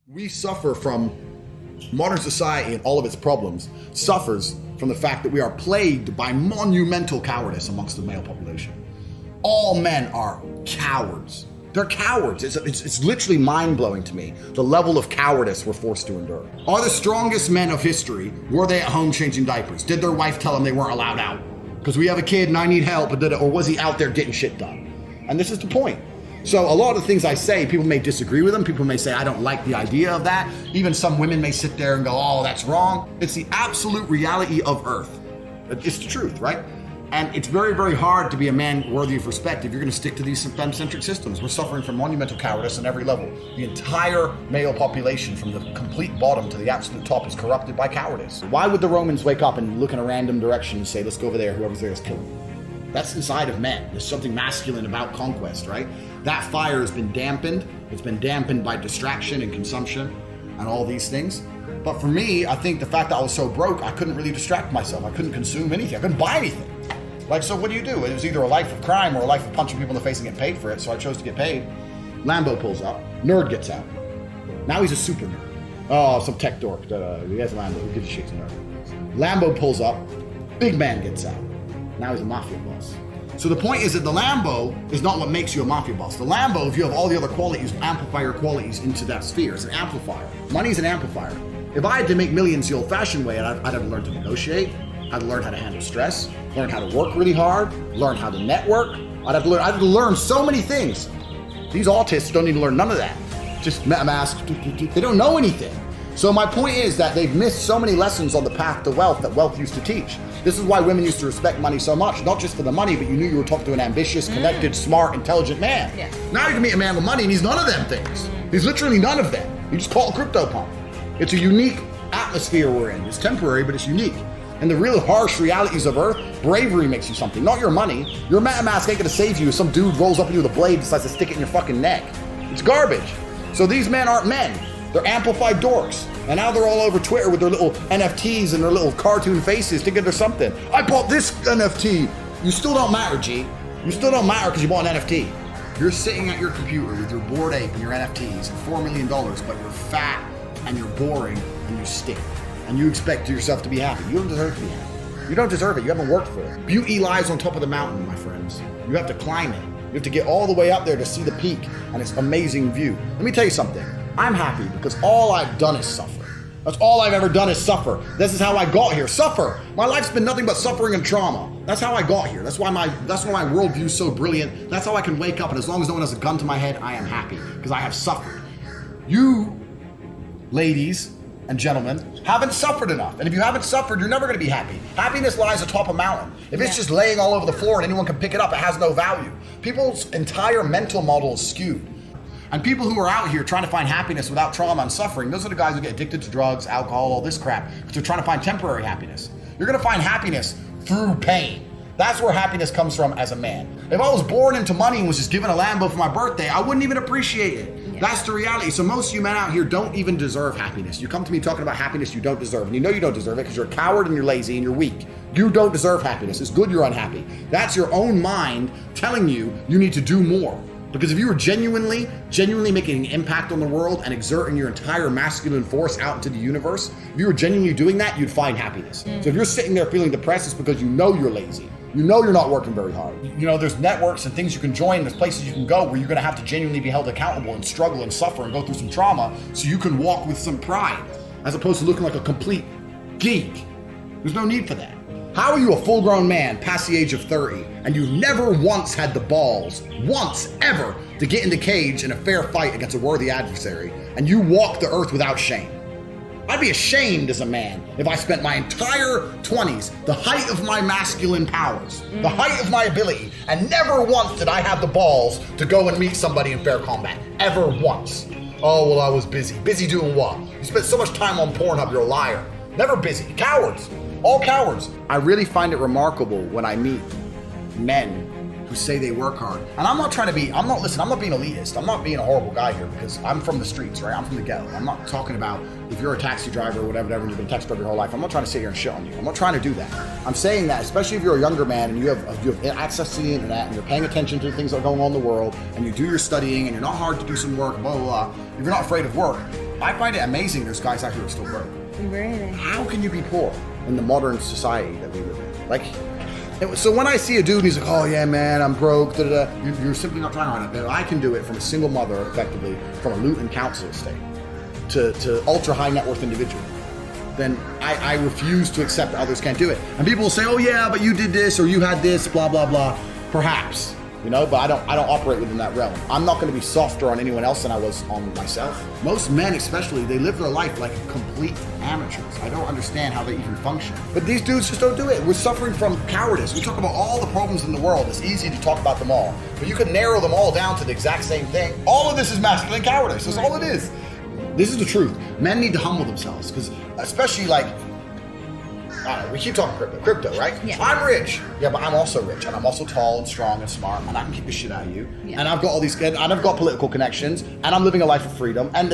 We suffer from modern society and all of its problems suffers from the fact that we are plagued by monumental cowardice amongst the male population. All men are cowards. They're cowards. It's literally mind-blowing to me, the level of cowardice we're forced to endure. Are the strongest men of history, were they at home changing diapers? Did their wife tell them they weren't allowed out? Because we have a kid and I need help, or was he out there getting shit done? And this is the point. So a lot of the things I say, people may disagree with them. People may say, I don't like the idea of that. Even some women may sit there and go, oh, that's wrong. It's the absolute reality of Earth. It's the truth, right? And it's very, very hard to be a man worthy of respect if you're going to stick to these femme-centric systems. We're suffering from monumental cowardice on every level. The entire male population, from the complete bottom to the absolute top, is corrupted by cowardice. Why would the Romans wake up and look in a random direction and say, let's go over there, whoever's there is killed? That's inside of men. There's something masculine about conquest, right? That fire has been dampened. It's been dampened by distraction and consumption and all these things. But for me, I think the fact that I was so broke, I couldn't really distract myself. I couldn't consume anything. I couldn't buy anything. Like, so what do? It was either a life of crime or a life of punching people in the face and getting paid for it. So I chose to get paid. Lambo pulls up. Nerd gets out. Now he's a super nerd. Oh, some tech dork. He has a Lambo. Who gives a shit? Nerd. Lambo pulls up. Big man gets out. Now he's a mafia boss. So the point is that the Lambo is not what makes you a mafia boss. The Lambo, if you have all the other qualities, amplify your qualities into that sphere. It's an amplifier. Money's an amplifier. If I had to make millions the old-fashioned way, I'd have to learn to negotiate. I'd learn how to handle stress, learn how to work really hard, learn how to network. I'd have to learn so many things. These autists don't need to learn none of that. Just MetaMask, they don't know anything. So my point is that they've missed so many lessons on the path to wealth that wealth used to teach. This is why women used to respect money so much, not just for the money, but you knew you were talking to an ambitious, connected, smart, intelligent man. Yeah. Now you can meet a man with money and he's none of them things. He's literally none of them. You just call it crypto pump. It's a unique atmosphere we're in. It's temporary, but it's unique. And the real harsh realities of Earth, bravery makes you something, not your money. Your MetaMask ain't gonna save you if some dude rolls up at you with a blade and decides to stick it in your fucking neck. It's garbage. So these men aren't men. They're amplified dorks. And now they're all over Twitter with their little NFTs and their little cartoon faces thinking they're something. I bought this NFT. You still don't matter, G. You still don't matter because you bought an NFT. You're sitting at your computer with your Bored Ape and your NFTs and $4 million, but you're fat and you're boring and you stink. And you expect yourself to be happy. You don't deserve to be happy. You don't deserve it. You haven't worked for it. Beauty lies on top of the mountain, my friends. You have to climb it. You have to get all the way up there to see the peak and its amazing view. Let me tell you something. I'm happy because all I've done is suffer. That's all I've ever done is suffer. This is how I got here. Suffer. My life's been nothing but suffering and trauma. That's how I got here. That's why my worldview's so brilliant. That's how I can wake up, and as long as no one has a gun to my head, I am happy because I have suffered. You, ladies and gentlemen, haven't suffered enough. And if you haven't suffered, you're never going to be happy. Happiness lies atop a mountain. If it's just laying all over the floor and anyone can pick it up, it has no value. People's entire mental model is skewed. And people who are out here trying to find happiness without trauma and suffering, those are the guys who get addicted to drugs, alcohol, all this crap, because they're trying to find temporary happiness. You're going to find happiness through pain. That's where happiness comes from as a man. If I was born into money and was just given a Lambo for my birthday, I wouldn't even appreciate it. Yeah. That's the reality. So most of you men out here don't even deserve happiness. You come to me talking about happiness you don't deserve, and you know you don't deserve it because you're a coward and you're lazy and you're weak. You don't deserve happiness. It's good you're unhappy. That's your own mind telling you you need to do more. Because if you were genuinely making an impact on the world and exerting your entire masculine force out into the universe, if you were genuinely doing that, you'd find happiness. So if you're sitting there feeling depressed, it's because you know you're lazy. You know you're not working very hard. You know, there's networks and things you can join, there's places you can go where you're gonna have to genuinely be held accountable and struggle and suffer and go through some trauma so you can walk with some pride, as opposed to looking like a complete geek. There's no need for that. How are you a full-grown man past the age of 30 and you've never once had the balls, once ever, to get in the cage in a fair fight against a worthy adversary, and you walk the earth without shame? I'd be ashamed as a man if I spent my entire 20s, the height of my masculine powers, the height of my ability, and never once did I have the balls to go and meet somebody in fair combat. Ever once. Oh, well, I was busy. Busy doing what? You spent so much time on Pornhub, you're a liar. Never busy. Cowards. All cowards. I really find it remarkable when I meet men who say they work hard. And I'm not being elitist. I'm not being a horrible guy here because I'm from the streets, right? I'm from the ghetto. I'm not talking about if you're a taxi driver or whatever, and you've been a taxi driver your whole life. I'm not trying to sit here and shit on you. I'm not trying to do that. I'm saying that, especially if you're a younger man and you have access to the internet and you're paying attention to the things that are going on in the world and you do your studying and you're not hard to do some work, blah, blah, blah. If you're not afraid of work, I find it amazing there's guys out here who are still broke. Really? How can you be poor in the modern society that we live in? Like, so when I see a dude and he's like, oh yeah, man, I'm broke, da, da, da, you're simply not trying hard enough. I can do it from a single mother, effectively, from a loot and council estate to ultra high net worth individual. Then I refuse to accept that others can't do it. And people will say, oh yeah, but you did this or you had this, blah, blah, blah. Perhaps, but I don't operate within that realm. I'm not going to be softer on anyone else than I was on myself. Most men especially, they live their life like complete amateurs. I don't understand how they even function. But these dudes just don't do it. We're suffering from cowardice. We talk about all the problems in the world. It's easy to talk about them all. But you could narrow them all down to the exact same thing. All of this is masculine cowardice. That's all it is. This is the truth. Men need to humble themselves because especially like, I don't know, we keep talking crypto, right? Yeah. I'm rich. Yeah, but I'm also rich, and I'm also tall and strong and smart, and I can kick the shit out of you. Yeah. And I've got all these, and I've got political connections, and I'm living a life of freedom, and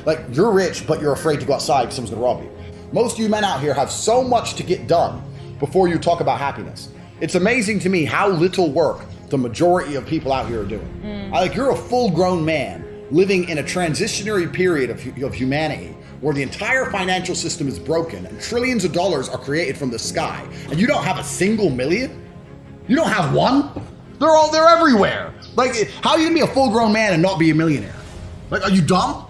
like, you're rich, but you're afraid to go outside because someone's gonna rob you. Most of you men out here have so much to get done before you talk about happiness. It's amazing to me how little work the majority of people out here are doing. Like, you're a full-grown man living in a transitionary period of humanity where the entire financial system is broken and trillions of dollars are created from the sky, and you don't have a single million? You don't have one? They're everywhere. Like, how are you gonna be a full-grown man and not be a millionaire? Like, are you dumb?